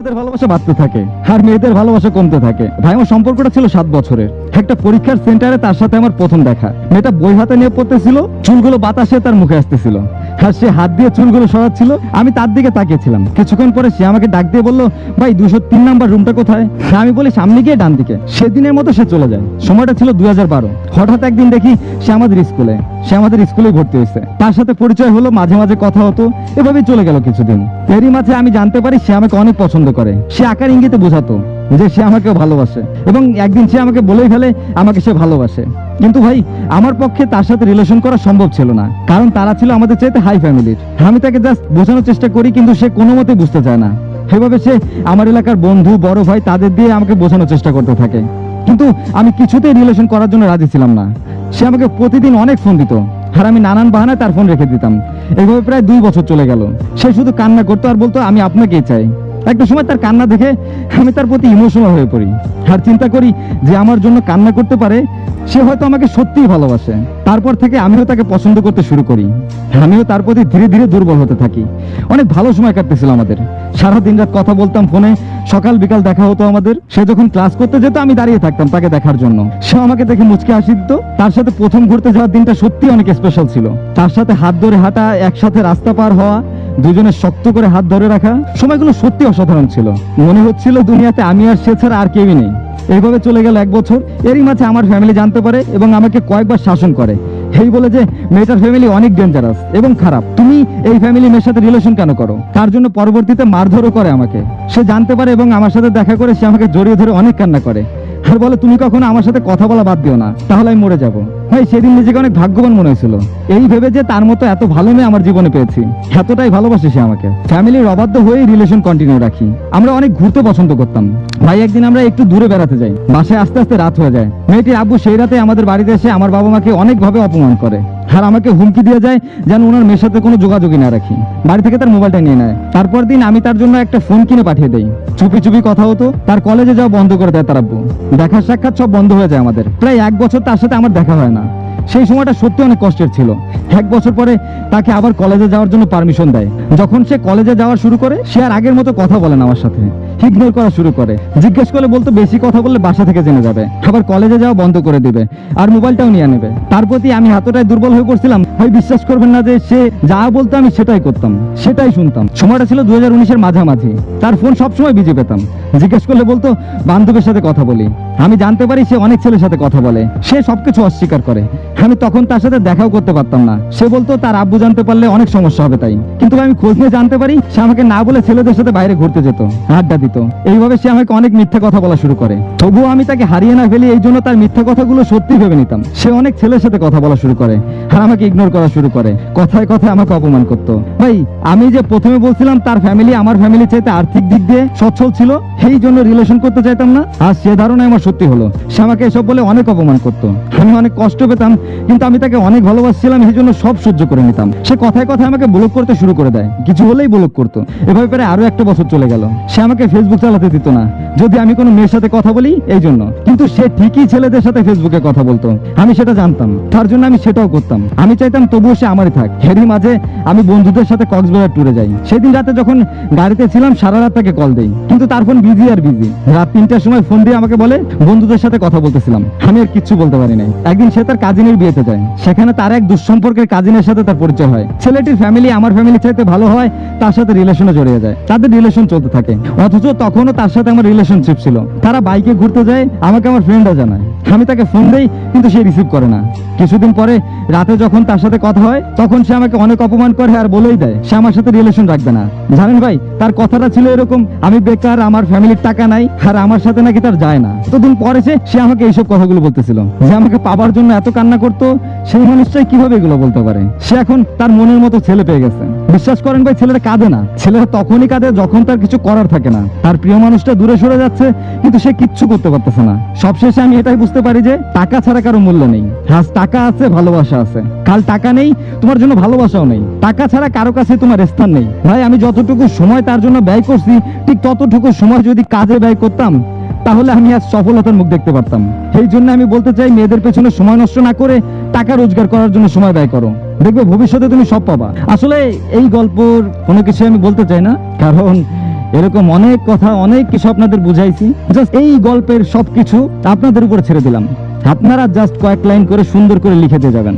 ভালোবাসা বাড়তে থাকে আর মেয়েদের ভালোবাসা কমতে থাকে। ভাই আমার সম্পর্কটা ছিল 7 বছরের। একটা পরীক্ষার সেন্টারে তার সাথে আমার প্রথম দেখা। মেয়েটা বই হাতে নিয়ে পড়তেছিল, চুলগুলো বাতাসে তার মুখে আসতেছিল আর সে হাত দিয়ে চুলগুলো সরাচ্ছিল। আমি তার দিকে তাকিয়েছিলাম। কিছুক্ষণ পরে সে আমাকে ডাক দিয়ে বললো, ভাই 203 নাম্বার রুমটা কোথায়? আমি বলি সামনে গিয়ে ডান দিকে। সেদিনের মতো সে চলে যায়। সময়টা ছিল 2012। হঠাৎ একদিন দেখি সে আমাদের স্কুলে ভর্তি হয়েছে। তার সাথে পরিচয় হলো, মাঝে মাঝে কথা হতো, এভাবেই চলে গেল কিছুদিন। এরই মাঝে আমি জানতে পারি সে আমাকে অনেক পছন্দ করে। সে আকার ইঙ্গিতে বোঝাতো যে সে আমাকেও ভালোবাসে এবং একদিন সে আমাকে বলেই ফেলে আমাকে সে ভালোবাসে। কিন্তু ভাই আমার পক্ষে তার সাথে রিলেশন করা সম্ভব ছিল না, কারণ তারা ছিল আমাদের চাইতে হাই ফ্যামিলির। আমি তাকে জাস্ট বোঝানোর চেষ্টা করি, কিন্তু সে কোনো মতেই বুঝতে চায় না। সেভাবে সে আমার এলাকার বন্ধু, বড় ভাই তাদের দিয়ে আমাকে বোঝানোর চেষ্টা করতে থাকে, কিন্তু আমি কিছুতেই রিলেশন করার জন্য রাজি ছিলাম না। সে আমাকে প্রতিদিন অনেক ফোন দিত আর আমি নানান বাহানায় তার ফোন রেখে দিতাম। এইভাবে প্রায় 2 বছর চলে গেল। সে শুধু কান্না করতো আর বলতো আমি আপনাকেই চাই। একটা সময় তার কান্না দেখে আমি তার প্রতি ইমোশনাল হয়ে পড়ি আর চিন্তা করি যে আমার জন্য কান্না করতে পারে সে হয়তো আমাকে সত্যিই ভালোবাসে। তারপর থেকে আমিও তাকে পছন্দ করতে শুরু করি। আমিও তার প্রতি ধীরে ধীরে দুর্বল হতে থাকি। অনেক ভালো সময় কাটতেছিল আমাদের। সারা দিন রাত কথা বলতাম ফোনে, সকাল বিকাল দেখা হতো আমাদের। সে যখন ক্লাস করতে যেত আমি দাঁড়িয়ে থাকতাম তাকে দেখার জন্য। সে আমাকে দেখে মুচকে হাসি দিত। তার সাথে প্রথম ঘুরতে যাওয়ার দিনটা সত্যি অনেক স্পেশাল ছিল। তার সাথে হাত ধরে হাঁটা, একসাথে রাস্তা পার হওয়া, দুজনে শক্ত করে হাত ধরে রাখা, সময়গুলো সত্যি অসাধারণ ছিল। মনে হচ্ছিল দুনিয়াতে আমি আর সে ছাড়া আর কেউই নেই। এইভাবে চলে গেল 1 বছর। এরই মাঝে আমার ফ্যামিলি জানতে পারে এবং আমাকে কয়েকবার শাসন করে, এই বলে যে মেয়েটার ফ্যামিলি অনেক ডেঞ্জারাস এবং খারাপ, তুমি এই ফ্যামিলি মেয়ের সাথে রিলেশন কেন করো? তার জন্য পরবর্তীতে মারধরও করে আমাকে। সে জানতে পারে এবং আমার সাথে দেখা করে সে আমাকে জড়িয়ে ধরে অনেক কান্না করে আর বলে তুমি কখনো আমার সাথে কথা বলা বাদ দিও না, তাহলে আমি মরে যাবো। ভাই সেদিন নিজেকে অনেক ভাগ্যবান মনে হয়েছিল, এই ভেবে যে তার মতো এত ভালো মেয়ে আমার জীবনে পেয়েছি। এতটাই ভালোবাসে সে আমাকে। ফ্যামিলির অবাধ্য হয়ে রিলেশন কন্টিনিউ রাখি। আমরা অনেক ঘুরতে পছন্দ করতাম। ভাই একদিন আমরা একটু দূরে বেড়াতে যাই। বাসায় আস্তে আস্তে রাত হয়ে যায়। মেয়েটির আব্বু সেই রাতে আমাদের বাড়িতে এসে আমার বাবা মাকে অনেকভাবে অপমান করে আর আমাকে হুমকি দিয়ে যায় যেন ওনার মেয়ের সাথে কোনো যোগাযোগই না রাখি। বাড়ি থেকে তার মোবাইলটা নিয়ে নেয়। তারপর দিন আমি তার জন্য একটা ফোন কিনে পাঠিয়ে দেই। চুপি চুপি কথা হতো। তার কলেজে যাওয়া বন্ধ করে দেয় তার আব্বু। দেখা সাক্ষাৎ সব বন্ধ হয়ে যায় আমাদের। প্রায় 1 বছর তার সাথে আমার দেখা হয় না। সেই সময়টা সত্যি অনেক কষ্টের ছিল। 1 বছর পরে তাকে আবার কলেজে যাওয়ার জন্য পারমিশন দেয়। যখন সে কলেজে যাওয়া শুরু করে সে আর আগের মতো কথা বলে না আমার সাথে, ইগনোর করা শুরু করে। জিজ্ঞেস করলে বলতো বেশি কথা বললে বাসা থেকে জেনে যাবে, আবার কলেজে যাওয়া বন্ধ করে দিবে আর মোবাইলটাও নিয়ে নেবে। তার প্রতি আমি এতটাই দুর্বল হয়ে পড়ছিলাম, ভাই বিশ্বাস করবেন না যে সে যা বলতো আমি সেটাই করতাম, সেটাই শুনতাম। সময়টা ছিল 2019-এর মাঝামাঝি। তার ফোন সবসময় বিজি পেতাম। জিজ্ঞেস করলে বলতো বান্ধবীর সাথে কথা বলি। আমি জানতে পারি সে অনেক ছেলের সাথে কথা বলে। সে সবকিছু অস্বীকার করে। আমি তখন তার সাথে দেখাও করতে পারতাম না। সে বলতো তার আব্বু জানতে পারলে অনেক সমস্যা হবে তাই। কিন্তু আমি খোঁজ নিয়ে জানতে পারি সে আমাকে না বলে ছেলেদের সাথে বাইরে ঘুরতে যেত, আড্ডা দিত। এইভাবে সে আমাকে অনেক মিথ্যা কথা বলা শুরু করে। তবুও আমি তাকে হারিয়ে না ফেলি, এই জন্য তার মিথ্যা কথাগুলো সত্যি ভেবে নিতাম। সে অনেক ছেলের সাথে কথা বলা শুরু করে আর আমাকে ইগনোর করা শুরু করে। কথায় কথায় আমাকে অপমান করতো। ভাই আমি যে প্রথমে বলছিলাম তার ফ্যামিলি আমার ফ্যামিলি চাইতে আর্থিক দিক দিয়ে সচ্ছল ছিল, সেই জন্য রিলেশন করতে চাইতাম না, আর সে ধারণা আমার সত্যি হলো। সে আমাকে এসব বলে অনেক অপমান করতো। আমি অনেক কষ্ট পেতাম, কিন্তু আমি তাকে অনেক ভালোবাসছিলাম, এই জন্য সব সহ্য করে নিতাম। সে কথায় কথায় আমাকে ব্লক করতে শুরু করে দেয়, কিছু হলেই ব্লক করতো। এভাবে প্রায় আরো 1 বছর চলে গেল। সে আমাকে ফেসবুক চালাতে দিত না যদি আমি কোনো মেয়ের সাথে কথা বলি এই জন্য, কিন্তু সে ঠিকই ছেলেদের সাথে ফেসবুকে কথা বলতো। আমি সেটা জানতাম, তার জন্য আমি সেটাও করতাম। আমি চাইতাম তবুও সে আমারই থাক। এরই মাঝে আমি বন্ধুদের সাথে কক্সবাজার ট্যুরে যাই। সেদিন রাতে যখন গাড়িতে ছিলাম সারা রাত তাকে কল দেই, কিন্তু তার ফোন বিজি আর বিজি। রাত 3টার সময় ফোন দিয়ে আমাকে বলে বন্ধুদের সাথে কথা বলতেছিলাম। আমি আর কিচ্ছু বলতে পারি নাই। একদিন সে তার কাজিনের বিয়েতে যায়। সেখানে তার এক দুঃসম্পর্কের কাজিনের সাথে তার পরিচয় হয়। ছেলেটির ফ্যামিলি আমার ফ্যামিলি চাইতে ভালো হয়, তার সাথে রিলেশনে জড়িয়ে যায়। তাদের রিলেশন চলতে থাকে, অথচ তখনও তার সাথে আমার রিলেশনশিপ ছিল। তারা বাইকে ঘুরতে যায়, আমাকে আমার ফ্রেন্ডরা জানায়। আমি তাকে ফোন দেই, কিন্তু সে রিসিভ করে না। কিছুদিন পরে রাতে যখন তার সাথে কথা হয় তখন সে আমাকে অনেক অপমান করে আর বলেই দেয় সে আমার সাথে রিলেশন রাখবে না। জানেন ভাই তার কথাটা ছিল এরকম, আমি বেকার, আমার ফ্যামিলির টাকা নাই আর আমার সাথে নাকি তার যায় না। এতদিন পরে সে আমাকে এইসব কথাগুলো বলতেছিল, যে আমাকে পাবার জন্য এত কান্না করতো। সেই মানুষটাই কিভাবে এগুলো বলতে পারে? সে এখন তার মনের মতো ছেলে পেয়ে গেছে। বিশ্বাস করেন ভাই ছেলেরা কাঁদে না, ছেলেরা তখনই কাঁদে যখন তার কিছু করার থাকে না। তার প্রিয় মানুষটা দূরে সরে যাচ্ছে, কিন্তু সে কিচ্ছু করতে পারতেছে না। সবশেষে আমি এটাই বুঝতে পারি যে টাকা ছাড়া কারো মূল্য নেই। আজ টাকা আছে, ভালোবাসা আছে, কাল টাকা নেই, তোমার জন্য ভালোবাসাও নেই। টাকা ছাড়া কারো কাছে তোমার স্থান নেই। ভাই আমি যতটুকু সময় তার জন্য ব্যয় করছি, ঠিক ততটুকু সময় যদি কাজে ব্যয় করতাম তাহলে আমি আজ সফলতার মুখ দেখতে পারতাম। এই জন্য আমি বলতে চাই মেয়েদের পেছনে সময় নষ্ট না করে টাকা রোজগার করার জন্য সময় ব্যয় করো, দেখবে ভবিষ্যতে তুমি সব পাবা। আসলে এই গল্পর কোনো কিছু আমি বলতে চাই না, কারণ এরকম অনেক কথা, অনেক কিছু আপনাদের বুঝাইছি। জাস্ট এই গল্পের সবকিছু আপনাদের উপর ছেড়ে দিলাম। আপনারা জাস্ট কয়েক লাইন করে সুন্দর করে লিখে দিয়ে যাবেন।